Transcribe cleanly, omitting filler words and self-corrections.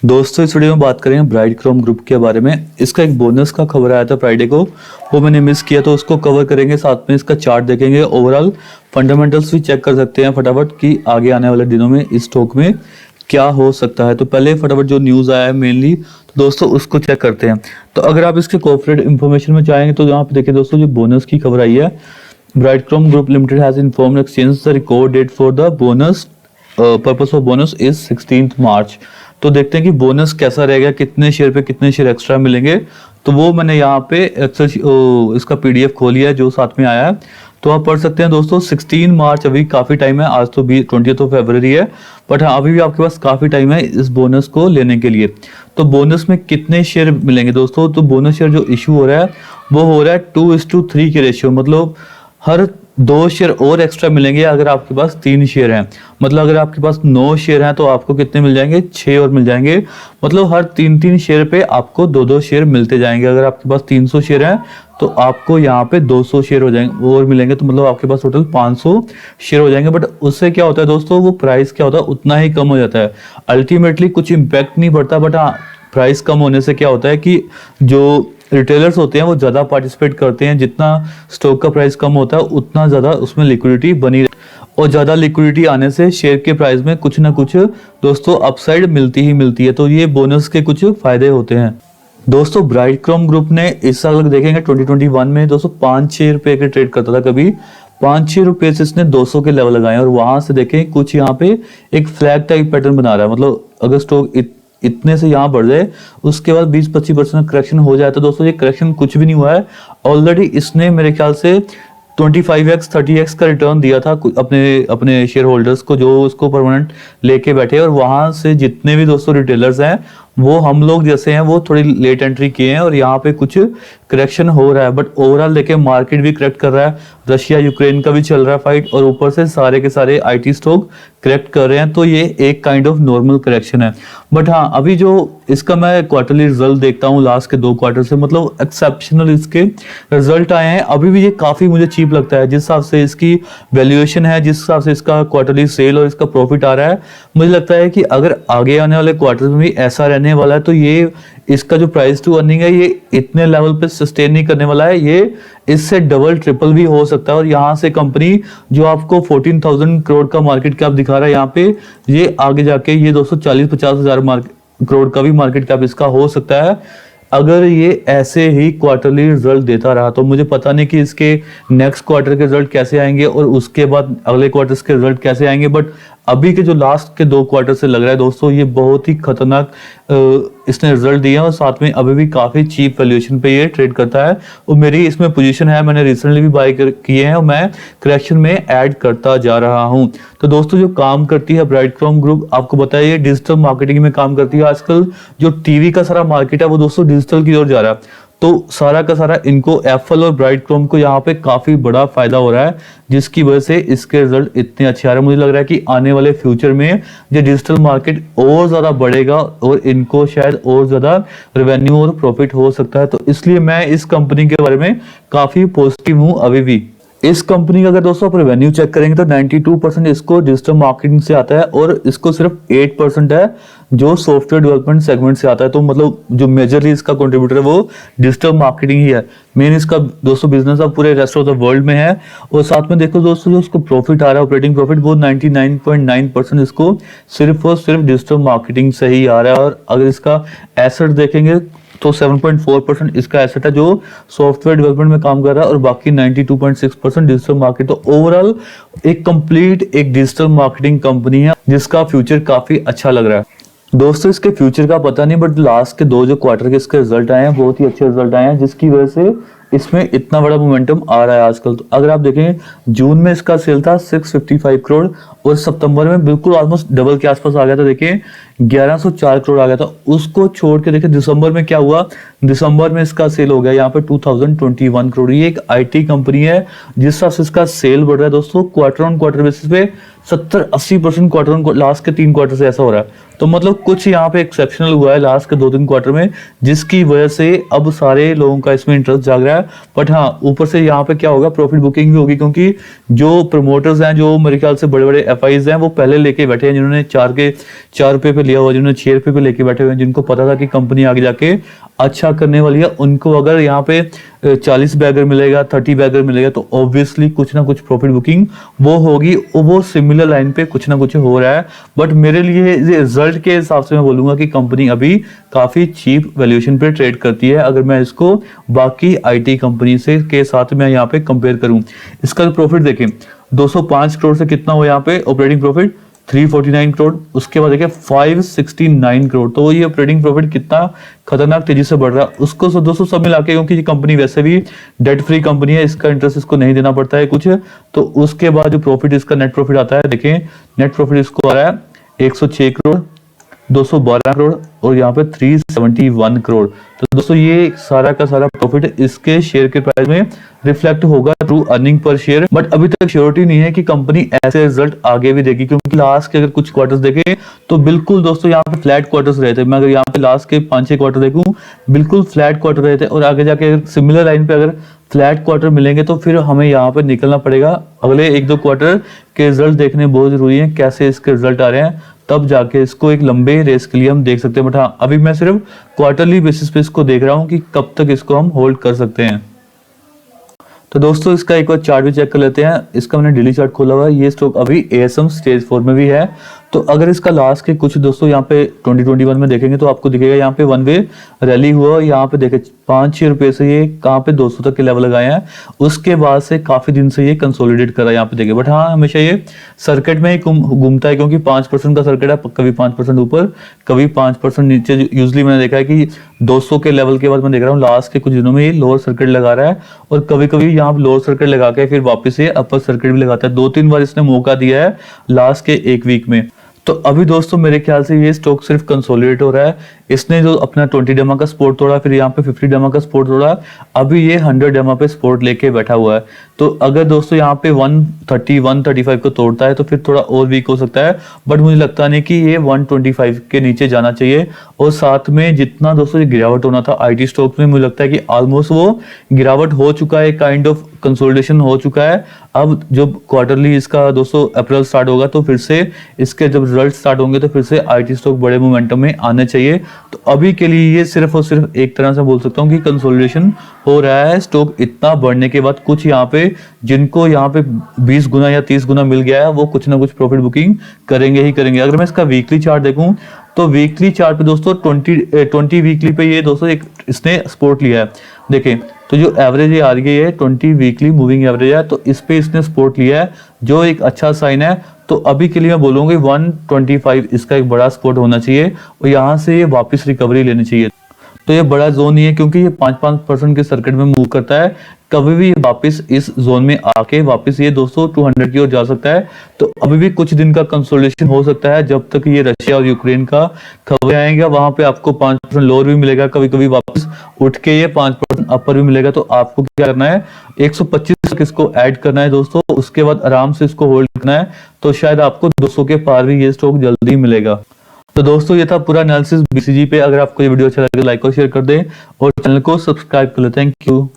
दोस्तों इस वीडियो में बात करेंगे ब्राइट क्रोम ग्रुप के बारे में। इसका एक बोनस का खबर आया था फ्राइडे को, वो मैंने मिस किया तो उसको कवर करेंगे, साथ में इसका चार्ट देखेंगे, ओवरऑल फंडामेंटल्स भी चेक कर सकते हैं फटाफट कि आगे आने वाले दिनों में इस स्टॉक में क्या हो सकता है। तो पहले फटाफट जो न्यूज़ आया है मेनली, तो दोस्तों उसको चेक करते हैं। तो अगर आप इसके कॉर्पोरेट इन्फॉर्मेशन में चाहेंगे तो यहाँ पे देखिए दोस्तों, जो बोनस की खबर आई है, Brightcom group limited has informed exchange the record date for the bonus purpose of bonus is 16 March. तो देखते हैं कि बोनस कैसा रहेगा, कितने शेयर पे कितने शेयर एक्स्ट्रा मिलेंगे। तो वो मैंने यहाँ पे एक्सेल इसका पीडीएफ खोलिया है जो साथ में आया है, तो आप पढ़ सकते हैं दोस्तों। 16 मार्च, अभी काफ़ी टाइम है, आज तो 20 फरवरी है, बट हाँ अभी भी आपके पास काफ़ी टाइम है इस बोनस को लेने के लिए। तो बोनस में कितने शेयर मिलेंगे दोस्तों, तो बोनस शेयर जो इशू हो रहा है वो हो रहा है 2:3 के रेशियो, मतलब हर 2 शेयर और एक्स्ट्रा मिलेंगे अगर आपके पास 3 शेयर हैं। मतलब अगर आपके पास 9 शेयर हैं तो आपको कितने मिल जाएंगे, 6 और मिल जाएंगे। मतलब हर 3-3 शेयर पे आपको 2-2 शेयर मिलते जाएंगे। अगर आपके पास 300 शेयर हैं तो आपको यहाँ पे 200 शेयर हो जाएंगे और मिलेंगे, तो मतलब आपके पास टोटल 500 शेयर हो जाएंगे। बट उससे क्या होता है दोस्तों, वो प्राइस क्या होता है उतना ही कम हो जाता है। अल्टीमेटली कुछ इम्पैक्ट नहीं पड़ता, बट हाँ प्राइस कम होने से क्या होता है कि जो रिटेलर्स होते हैं वो ज़्यादा पार्टिसिपेट करते हैं। जितना स्टॉक का प्राइस कम होता है उतना ज़्यादा उसमें लिक्विडिटी बनी और ज़्यादा लिक्विडिटी आने से शेयर के प्राइस में कुछ ना कुछ दोस्तों अपसाइड मिलती ही मिलती है। तो ये बोनस के कुछ फायदे होते हैं दोस्तों। ब्राइट क्रोम ग्रुप ने इस साल देखेंगे 2021 में दोस्तों 5-6 रुपए के ट्रेड करता था, कभी 5-6 रुपए से इसने 200 के लेवल लगाए और वहां से देखें कुछ यहाँ पे एक फ्लैग टाइप पैटर्न बना रहा है। मतलब अगर स्टॉक इतने से यहाँ बढ़ जाए, उसके बाद 20-25% करेक्शन हो जाए, तो दोस्तों ये करेक्शन कुछ भी नहीं हुआ है। ऑलरेडी इसने मेरे ख्याल से 25x 30x का रिटर्न दिया था अपने शेयर होल्डर्स को, जो उसको परमानेंट लेके बैठे। और वहां से जितने भी दोस्तों रिटेलर्स हैं वो हम लोग जैसे हैं वो थोड़ी लेट एंट्री किए हैं और यहाँ पे कुछ करेक्शन हो रहा है। बट ओवरऑल देखें मार्केट भी करेक्ट कर रहा है, रशिया यूक्रेन का भी चल रहा है फाइट, और ऊपर से सारे के सारे आईटी स्टॉक करेक्ट कर रहे हैं। तो ये एक काइंड ऑफ नॉर्मल करेक्शन है। बट हाँ अभी जो इसका मैं क्वार्टरली रिजल्ट देखता हूँ लास्ट के 2 क्वार्टर से, मतलब एक्सेप्शनल इसके रिजल्ट आए हैं। अभी भी ये काफी मुझे चीप लगता है, जिस हिसाब से इसकी वैल्यूएशन है, जिस हिसाब से इसका क्वार्टरली सेल और इसका प्रॉफिट आ रहा है, मुझे लगता है कि अगर आगे आने वाले क्वार्टर में भी ऐसा रहने वाला है तो ये इसका जो प्राइस टू अर्निंग है ये इतने लेवल पे सस्टेन नहीं करने वाला है, ये इससे डबल ट्रिपल भी हो सकता है। और यहाँ से कंपनी जो आपको 14,000 करोड़ का मार्केट कैप दिखा रहा है यहाँ पे, ये आगे जाके ये 240-50 हजार करोड़ का भी मार्केट कैप इसका हो सकता है अगर ये ऐसे ही क्वार्टरली रिजल्ट देता रहा। तो मुझे पता नहीं कि इसके नेक्स्ट क्वार्टर के रिजल्ट कैसे आएंगे और उसके बाद अगले क्वार्टर्स के रिजल्ट कैसे आएंगे, बट अभी के जो लास्ट के 2 क्वार्टर से लग रहा है दोस्तों ये बहुत ही खतरनाक इसने रिजल्ट दिया और साथ में अभी भी काफी चीप वैल्यूएशन पे ये ट्रेड करता है। और मेरी इसमें पोजीशन है, मैंने रिसेंटली भी बाय किए हैं और मैं करेक्शन में ऐड करता जा रहा हूं। तो दोस्तों जो काम करती है ब्राइट क्रोम ग्रुप, आपको बताइए डिजिटल मार्केटिंग में काम करती है। आजकल जो टीवी का सारा मार्केट है वो दोस्तों डिजिटल की ओर जा रहा है, तो सारा का सारा इनको एप्पल और ब्राइट क्रोम को यहाँ पे काफी बड़ा फायदा हो रहा है, जिसकी वजह से इसके रिजल्ट इतने अच्छे आ रहे हैं। मुझे लग रहा है कि आने वाले फ्यूचर में ये डिजिटल मार्केट और ज्यादा बढ़ेगा और इनको शायद और ज्यादा रेवेन्यू और प्रॉफिट हो सकता है। तो इसलिए मैं इस कंपनी के बारे में काफी पॉजिटिव हूँ अभी भी। इस कंपनी का अगर दोस्तों आप रेवेन्यू चेक करेंगे तो 92% इसको डिजिटल मार्केटिंग से आता है और इसको सिर्फ 8% है जो सॉफ्टवेयर डेवलपमेंट सेगमेंट से आता है। तो मतलब जो मेजरली इसका कंट्रीब्यूटर है वो डिजिटल मार्केटिंग ही है। मेन इसका दोस्तों बिजनेस अब पूरे रेस्ट ऑफ द वर्ल्ड में है। और साथ में देखो दोस्तों जो उसको प्रॉफिट आ रहा है, ऑपरेटिंग प्रॉफिट, वो 99.9% इसको सिर्फ और सिर्फ डिजिटल मार्केटिंग से ही आ रहा है। और अगर इसका एसेट देखेंगे तो 7.4% इसका एसेट है जो सॉफ्टवेयर डेवलपमेंट में काम कर रहा है और बाकी 92.6% डिजिटल मार्केट। तो ओवरऑल एक कंप्लीट एक डिजिटल मार्केटिंग कंपनी है जिसका फ्यूचर काफी अच्छा लग रहा है। दोस्तों इसके फ्यूचर का पता नहीं, बट लास्ट के 2 जो क्वार्टर के इसके रिजल्ट आए हैं बहुत ही अच्छे रिजल्ट आए हैं, जिसकी वजह से इसमें इतना बड़ा मोमेंटम आ रहा है आजकल। तो अगर आप देखें जून में इसका सेल था 655 करोड़ और सितंबर में बिल्कुल ऑलमोस्ट डबल के आसपास आ गया था, देखें 1104 करोड़ आ गया था। उसको छोड़ के देखें दिसंबर में क्या हुआ, दिसंबर में इसका सेल हो गया यहाँ पे 2021 करोड़। ये एक आईटी कंपनी है, जिस हिसाब से इसका सेल बढ़ रहा है दोस्तों क्वार्टर ऑन क्वार्टर बेसिस पे 70-80% क्वार्टर लास्ट के 3 क्वार्टर से ऐसा हो रहा है। तो मतलब कुछ यहाँ पे एक्सेप्शनल हुआ है लास्ट के 2-3 क्वार्टर में, जिसकी वजह से अब सारे लोगों का इसमें इंटरेस्ट जाग रहा है। बट हाँ, ऊपर से यहाँ पे क्या होगा, प्रॉफिट बुकिंग भी होगी, क्योंकि जो प्रमोटर्स हैं, जो मेरे ख्याल से बड़े बड़े एफआईज हैं, वो पहले लेके बैठे हैं, जिन्होंने 4 रुपए पे लिया हुआ, जिन्होंने 6 रुपए पे लेके बैठे हुए हैं, जिनको पता था कि कंपनी आगे जाके अच्छा करने वाली है। उनको अगर यहाँ पे 40 बैगर मिलेगा, 30 बैगर मिलेगा, तो ऑब्वियसली कुछ ना कुछ प्रॉफिट बुकिंग वो होगी। वो सिमिलर लाइन पे कुछ ना कुछ हो रहा है। बट मेरे लिए रिजल्ट के हिसाब से मैं बोलूंगा कि कंपनी अभी काफी चीप वैल्यूएशन पे ट्रेड करती है, अगर मैं इसको बाकी आईटी कंपनी से के साथ मैं यहाँ पे कंपेयर करूं। इसका प्रॉफिट देखें, 205 करोड़ से कितना हुआ यहाँ पे ऑपरेटिंग प्रॉफिट, 349 करोड़। उसके बाद देखिए 569 करोड़। तो ये ऑपरेटिंग प्रॉफिट कितना खतरनाक तेजी से बढ़ रहा है। उसको दोस्तों सब मिला के, क्योंकि ये कंपनी वैसे भी डेट फ्री कंपनी है, इसका इंटरेस्ट इसको नहीं देना पड़ता है कुछ। तो उसके बाद जो प्रॉफिट इसका नेट प्रॉफिट आता है, देखें नेट प्रॉफिट इसको आ रहा है 106 करोड़, 212 करोड़ और यहाँ पे 371 करोड़। तो दोस्तों ये सारा का सारा प्रॉफिट इसके शेयर के प्राइस में रिफ्लेक्ट होगा through earning per share. But अभी तक श्योरिटी नहीं है कि कंपनी ऐसे रिजल्ट आगे भी देगी, क्योंकि लास्ट के अगर कुछ क्वार्टर्स देखें तो बिल्कुल दोस्तों यहाँ पे फ्लैट क्वार्टर्स रहे थे। मैं अगर यहाँ पे लास्ट के 5-6 क्वार्टर देखूं, बिल्कुल फ्लैट क्वार्टर रहे थे। और आगे जाके सिमिलर लाइन पे अगर फ्लैट क्वार्टर मिलेंगे तो फिर हमें यहाँ पे निकलना पड़ेगा। अगले 1-2 क्वार्टर के रिजल्ट देखने बहुत जरूरी है, कैसे इसके रिजल्ट आ रहे हैं, तब जाके इसको एक लंबे रेस के लिए हम देख सकते हैं। बट हाँ, अभी मैं सिर्फ क्वार्टरली बेसिस पे इसको देख रहा हूँ कि कब तक इसको हम होल्ड कर सकते हैं। तो दोस्तों इसका एक बार चार्ट भी चेक कर लेते हैं। इसका मैंने डेली चार्ट खोला हुआ है। ये स्टॉक अभी एएसएम स्टेज 4 में भी है। तो अगर इसका लास्ट के कुछ दोस्तों यहाँ पे 2021 में देखेंगे तो आपको दिखेगा यहाँ पे वन वे रैली हुआ। यहाँ पे देखे 5-6 रुपए से ये कहाँ पे 200 तक के लेवल लगाए हैं। उसके बाद से काफी दिन से ये कंसोलिडेट कर रहा है यहाँ पे देखिए। बट हाँ, हमेशा ये सर्किट में ही घूमता है, क्योंकि 5% का सर्किट है, कभी 5% ऊपर कभी 5% नीचे। यूजली मैंने देखा है कि 200 के लेवल के बाद मैं देख रहा हूँ लास्ट के कुछ दिनों में ये लोअर सर्किट लगा रहा है, और कभी कभी यहाँ लोअर सर्किट लगा के फिर वापस ये अपर सर्किट भी लगाता है। 2-3 बार इसने मौका दिया है लास्ट के 1 वीक में। तो अभी दोस्तों मेरे ख्याल से ये स्टॉक सिर्फ कंसोलिडेट हो रहा है। इसने जो अपना 20 डेमा का सपोर्ट तोड़ा, फिर यहाँ पे 50 डेमा का सपोर्ट तोड़ा, अभी ये 100 डेमा पे सपोर्ट लेके बैठा हुआ है। तो अगर दोस्तों यहाँ पे 130-135 को तोड़ता है तो फिर थोड़ा और वीक हो सकता है। बट मुझे लगता नहीं कि ये 125 के नीचे जाना चाहिए। और साथ में जितना दोस्तों ये गिरावट होना था आईटी स्टॉक्स में, मुझे लगता है कि ऑलमोस्ट वो गिरावट हो चुका है, काइंड ऑफ कंसोलिडेशन हो चुका है। अब जब क्वार्टरली इसका दोस्तों अप्रैल स्टार्ट होगा तो फिर से इसके जब रिजल्ट स्टार्ट होंगे तो फिर से आईटी स्टॉक बड़े मोमेंटम में आने चाहिए। तो अभी के लिए ये सिर्फ और सिर्फ एक तरह से बोल सकता हूँ कि कंसोलिडेशन हो रहा है। स्टॉक इतना बढ़ने के बाद कुछ यहाँ पे जिनको यहाँ पे 20 गुना या 30 गुना मिल गया है, वो कुछ ना कुछ प्रॉफिट बुकिंग करेंगे ही करेंगे। अगर मैं इसका वीकली चार्ट देखूं तो वीकली चार्ट पे दोस्तों 20 वीकली पे ये दोस्तों एक इसने सपोर्ट लिया है। देखें तो जो एवरेज ये आ रही है 20 वीकली मूविंग एवरेज है, तो इस पे इसने सपोर्ट लिया है, जो एक अच्छा साइन है। तो अभी के लिए मैं बोलूंगी 125 इसका एक बड़ा सपोर्ट होना चाहिए, और यहाँ से ये वापस रिकवरी लेनी चाहिए। तो ये बड़ा जोन नहीं है, क्योंकि ये 5% के सर्किट में मूव करता है। कभी भी वापस इस जोन में आके वापस ये दोस्तों 200 की ओर जा सकता है। तो अभी भी कुछ दिन का कंसोलिडेशन हो सकता है, जब तक ये रशिया और यूक्रेन का खबर आएगा। वहां पे आपको 5% लोअर भी मिलेगा, कभी कभी वापस उठ के ये 5% अपर भी मिलेगा। तो आपको क्या करना है, 125 तक इसको ऐड करना है दोस्तों, उसके बाद आराम से इसको होल्ड करना है। तो शायद आपको 200 के पार भी ये स्टॉक जल्दी मिलेगा। तो दोस्तों ये था पूरा एनालिसिस बीसीजी पे। अगर आपको ये वीडियो अच्छा लगे लाइक और शेयर कर दें, और चैनल को सब्सक्राइब कर लें। Thank you.